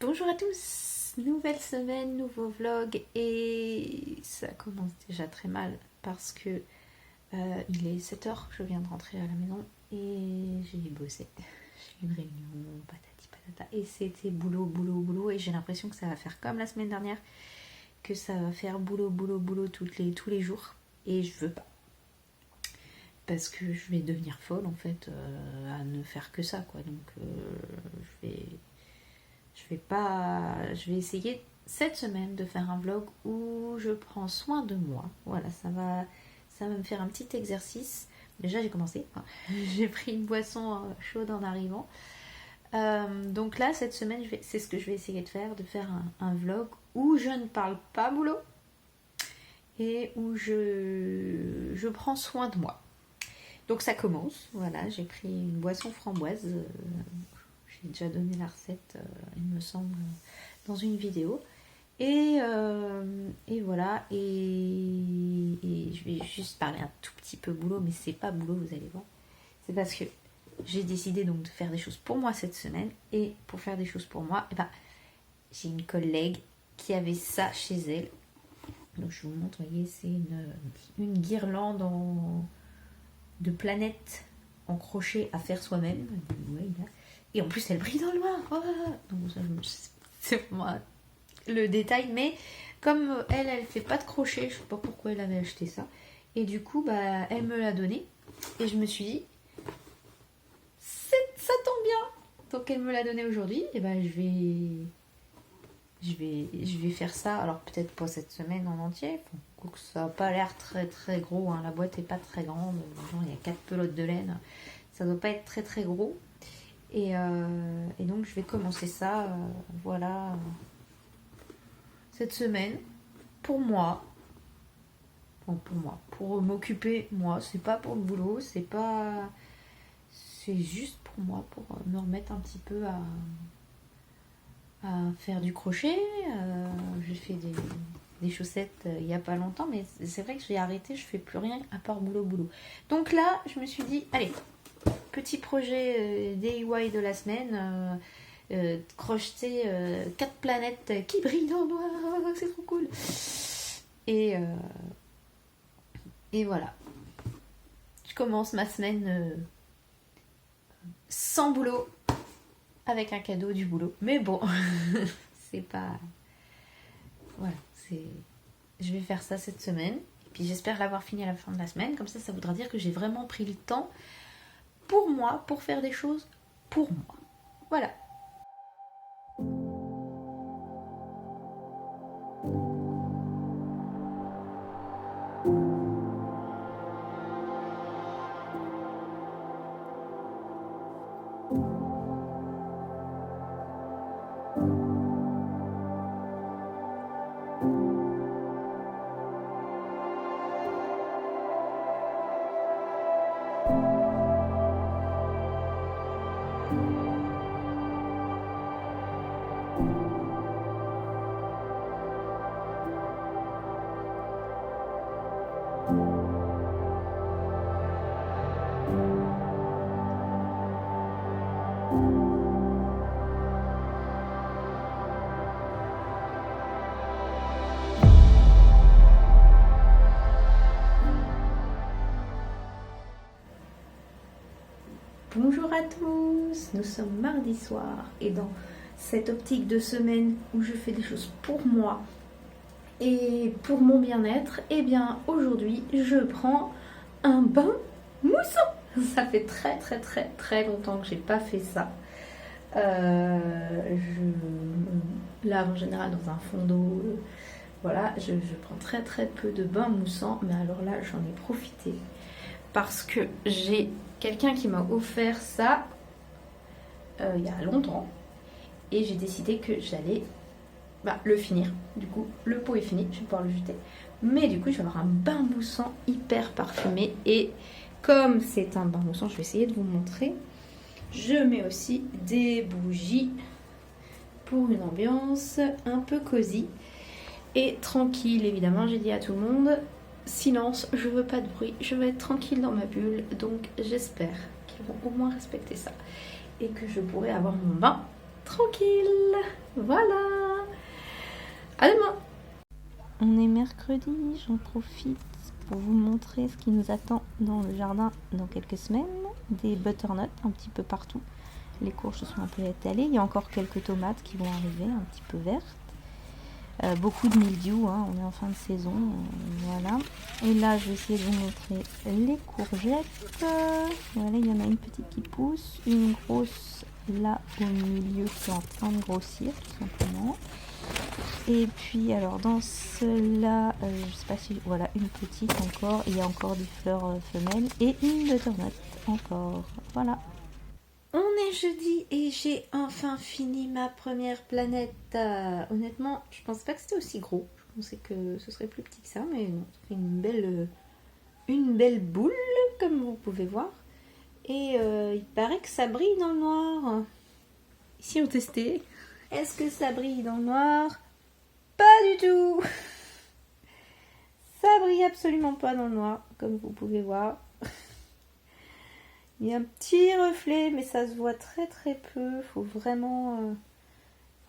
Bonjour à tous, nouvelle semaine, nouveau vlog et ça commence déjà très mal parce que il est 7h, je viens de rentrer à la maison et j'ai bossé. J'ai eu une réunion, patati patata et c'était boulot, boulot, boulot et j'ai l'impression que ça va faire comme la semaine dernière, que ça va faire boulot, boulot, boulot tous les jours et je veux pas. Parce que je vais devenir folle en fait à ne faire que ça quoi, donc je vais essayer cette semaine de faire un vlog où je prends soin de moi. Voilà, ça va me faire un petit exercice. Déjà, j'ai commencé. J'ai pris une boisson chaude en arrivant. Donc là, cette semaine, c'est ce que je vais essayer de faire un vlog où je ne parle pas boulot et où je prends soin de moi. Donc ça commence. Voilà, j'ai pris une boisson framboise. J'ai déjà donné la recette, il me semble, dans une vidéo. Et voilà, et je vais juste parler un tout petit peu boulot, mais c'est pas boulot, vous allez voir. C'est parce que j'ai décidé donc de faire des choses pour moi cette semaine. Et pour faire des choses pour moi, j'ai une collègue qui avait ça chez elle. Donc je vous montre, vous voyez, c'est une guirlande de planètes en crochet à faire soi-même. Ouais, et en plus elle brille dans le noir. Oh, donc ça, c'est moi le détail, mais comme elle fait pas de crochet, je sais pas pourquoi elle avait acheté ça, et du coup elle me l'a donné et je me suis dit ça tombe bien, donc elle me l'a donné aujourd'hui et je vais faire ça. Alors peut-être pas cette semaine en entier, ça n'a pas l'air très très gros, hein. La boîte est pas très grande, il y a 4 pelotes de laine, ça doit pas être très très gros. Et donc je vais commencer ça, voilà, cette semaine, pour moi. Bon, pour m'occuper, moi, c'est pas pour le boulot, c'est juste pour moi, pour me remettre un petit peu à faire du crochet. J'ai fait des chaussettes il y a pas longtemps, mais c'est vrai que j'ai arrêté, je fais plus rien à part boulot. Donc là, je me suis dit, allez, petit projet DIY de la semaine, crocheter 4 planètes qui brillent dans le noir, c'est trop cool. Et voilà, je commence ma semaine sans boulot, avec un cadeau du boulot. Mais bon, c'est pas... Voilà, je vais faire ça cette semaine. Et puis j'espère l'avoir fini à la fin de la semaine. Comme ça voudra dire que j'ai vraiment pris le temps pour moi, pour faire des choses pour moi. Voilà. Bonjour à tous, nous sommes mardi soir et dans cette optique de semaine où je fais des choses pour moi et pour mon bien-être, eh bien aujourd'hui je prends un bain moussant. Ça fait très très très très longtemps que j'ai pas fait ça. Je lave en général dans un fond d'eau. Voilà, je prends très très peu de bains moussants, mais alors là j'en ai profité parce que j'ai quelqu'un qui m'a offert ça il y a longtemps et j'ai décidé que j'allais le finir. Du coup, le pot est fini, je vais pouvoir le jeter. Mais du coup, je vais avoir un bain moussant hyper parfumé et comme c'est un bain moussant, je vais essayer de vous montrer. Je mets aussi des bougies pour une ambiance un peu cosy et tranquille. Évidemment, j'ai dit à tout le monde, silence, je veux pas de bruit, je veux être tranquille dans ma bulle, donc j'espère qu'ils vont au moins respecter ça et que je pourrai avoir mon bain tranquille. Voilà. À demain. On est mercredi, j'en profite pour vous montrer ce qui nous attend dans le jardin dans quelques semaines. Des butternuts un petit peu partout. Les courges se sont un peu étalées. Il y a encore quelques tomates qui vont arriver, un petit peu vertes. Beaucoup de mildiou, hein, on est en fin de saison, voilà. Et là, je vais essayer de vous montrer les courgettes. Voilà, il y en a une petite qui pousse, une grosse là au milieu qui est en train de grossir, tout simplement. Et puis, alors, dans cela, je sais pas si... Voilà, une petite encore. Il y a encore des fleurs femelles et une butternut encore. Voilà. On est jeudi et j'ai enfin fini ma première planète. Honnêtement, je pensais pas que c'était aussi gros. Je pensais que ce serait plus petit que ça, mais non, ça fait une belle boule, comme vous pouvez voir. Et il paraît que ça brille dans le noir. Ici, on testait. Est-ce que ça brille dans le noir? Pas du tout. Ça brille absolument pas dans le noir, comme vous pouvez voir. Il y a un petit reflet, mais ça se voit très très peu. Faut vraiment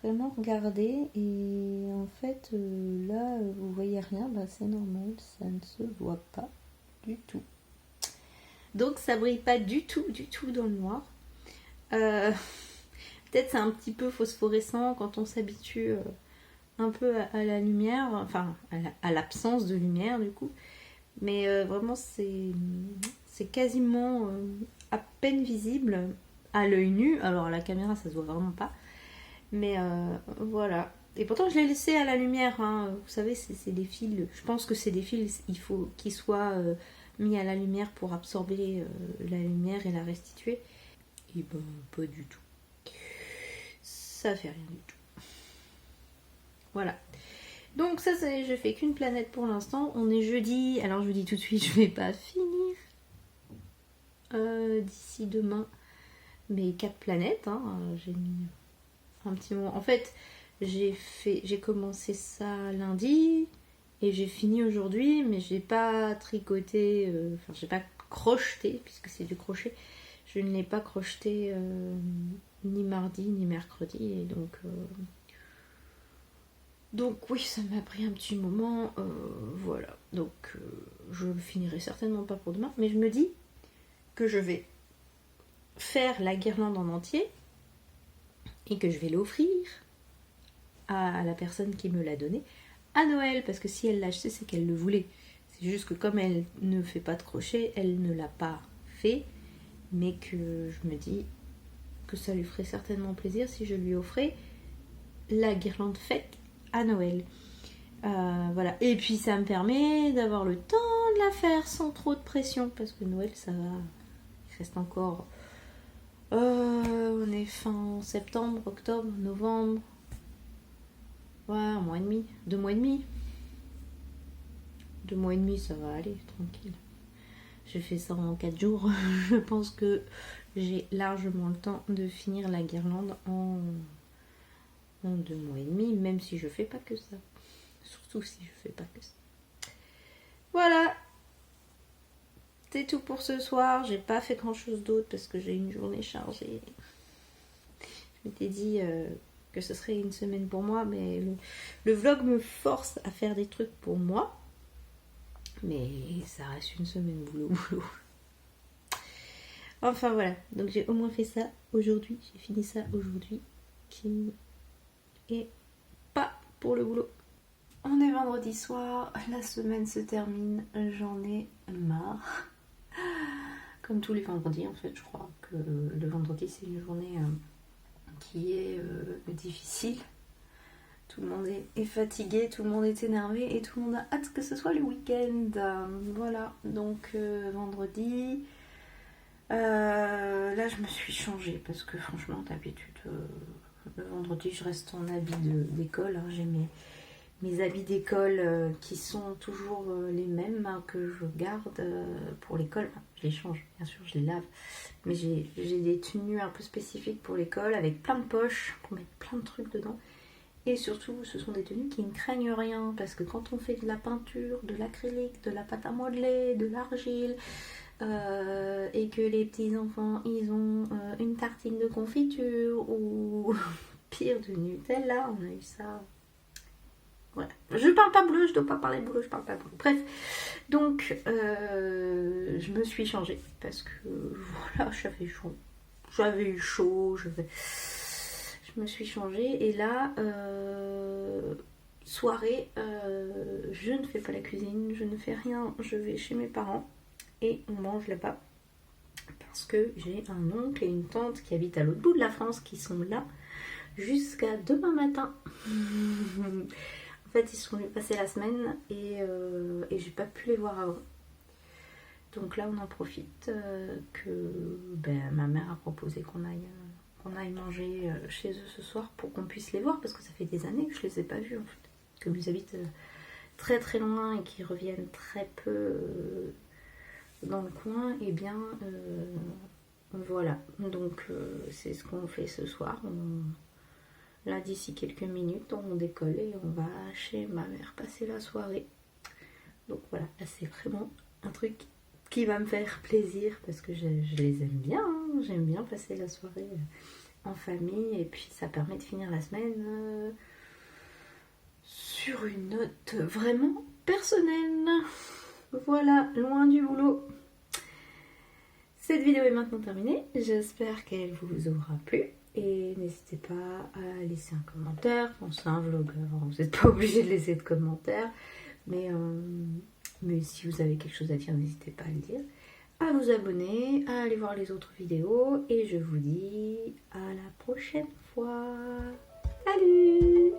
regarder. Et en fait, là, vous voyez rien. Bah, c'est normal, ça ne se voit pas du tout. Donc ça brille pas du tout dans le noir. Peut-être c'est un petit peu phosphorescent quand on s'habitue un peu à la lumière, enfin à l'absence de lumière du coup. Mais vraiment c'est quasiment à peine visible à l'œil nu. Alors à la caméra ça se voit vraiment pas. Mais voilà. Et pourtant je l'ai laissé à la lumière. Hein. Vous savez c'est des fils. Je pense que c'est des fils. Il faut qu'ils soient mis à la lumière pour absorber la lumière et la restituer. Et ben pas du tout. Ça fait rien du tout. Voilà. Donc ça, je fais qu'une planète pour l'instant. On est jeudi. Alors je vous dis tout de suite, je vais pas finir d'ici demain mes 4 planètes. Hein. J'ai mis un petit moment. En fait, j'ai commencé ça lundi et j'ai fini aujourd'hui, mais j'ai pas tricoté. Enfin, j'ai pas crocheté puisque c'est du crochet. Je ne l'ai pas crocheté ni mardi ni mercredi et donc oui, ça m'a pris un petit moment, voilà. Donc je le finirai certainement pas pour demain, mais je me dis que je vais faire la guirlande en entier et que je vais l'offrir à la personne qui me l'a donnée à Noël, parce que si elle l'a acheté, c'est qu'elle le voulait. C'est juste que comme elle ne fait pas de crochet, elle ne l'a pas fait, mais que je me dis que ça lui ferait certainement plaisir si je lui offrais la guirlande faite à Noël. Voilà. Et puis ça me permet d'avoir le temps de la faire sans trop de pression, parce que Noël ça va, il reste encore on est fin septembre, octobre, novembre, ouais, un mois et demi, 2 mois et demi, ça va aller tranquille. J'ai fait ça en 4 jours. Je pense que j'ai largement le temps de finir la guirlande en 2 mois et demi, même si je fais pas que ça. Surtout si je fais pas que ça. Voilà. C'est tout pour ce soir. J'ai pas fait grand chose d'autre parce que j'ai une journée chargée. Je m'étais dit que ce serait une semaine pour moi, mais le vlog me force à faire des trucs pour moi. Mais ça reste une semaine boulot. Enfin voilà. Donc j'ai au moins fait ça aujourd'hui. J'ai fini ça aujourd'hui. Qui est pas pour le boulot. On est vendredi soir, la semaine se termine, j'en ai marre. Comme tous les vendredis en fait, je crois que le vendredi c'est une journée qui est difficile. Tout le monde est fatigué, tout le monde est énervé et tout le monde a hâte que ce soit le week-end. Voilà, donc vendredi. Là je me suis changée parce que franchement d'habitude le vendredi je reste en habit d'école. Hein. J'ai mes habits d'école qui sont toujours les mêmes hein, que je garde pour l'école. Enfin, je les change, bien sûr, je les lave. Mais j'ai des tenues un peu spécifiques pour l'école avec plein de poches pour mettre plein de trucs dedans. Et surtout, ce sont des tenues qui ne craignent rien parce que quand on fait de la peinture, de l'acrylique, de la pâte à modeler, de l'argile, et que les petits enfants ils ont une tartine de confiture ou pire du Nutella, on a eu ça. Voilà. Je parle pas bleu, je dois pas parler boulot, je parle pas boulot. Bref, donc je me suis changée parce que voilà, j'avais chaud. J'avais eu chaud, je me suis changée et là, soirée, je ne fais pas la cuisine, je ne fais rien, je vais chez mes parents et on mange là-bas parce que j'ai un oncle et une tante qui habitent à l'autre bout de la France qui sont là jusqu'à demain matin. En fait, ils sont venus passer la semaine et j'ai pas pu les voir avant. Donc là, on en profite que ma mère a proposé qu'on aille manger chez eux ce soir pour qu'on puisse les voir parce que ça fait des années que je les ai pas vus en fait. Comme ils habitent très très loin et qu'ils reviennent très peu dans le coin, et bien voilà. Donc c'est ce qu'on fait ce soir. Là, d'ici quelques minutes, on décolle et on va chez ma mère passer la soirée. Donc voilà, là c'est vraiment un truc qui va me faire plaisir parce que je les aime bien. Hein. J'aime bien passer la soirée en famille et puis ça permet de finir la semaine sur une note vraiment personnelle. Voilà, loin du boulot. Cette vidéo est maintenant terminée. J'espère qu'elle vous aura plu. Et n'hésitez pas à laisser un commentaire. Bon, c'est un vlog, alors vous n'êtes pas obligé de laisser de commentaires. Mais si vous avez quelque chose à dire, n'hésitez pas à le dire. À vous abonner, à aller voir les autres vidéos. Et je vous dis à la prochaine fois. Salut!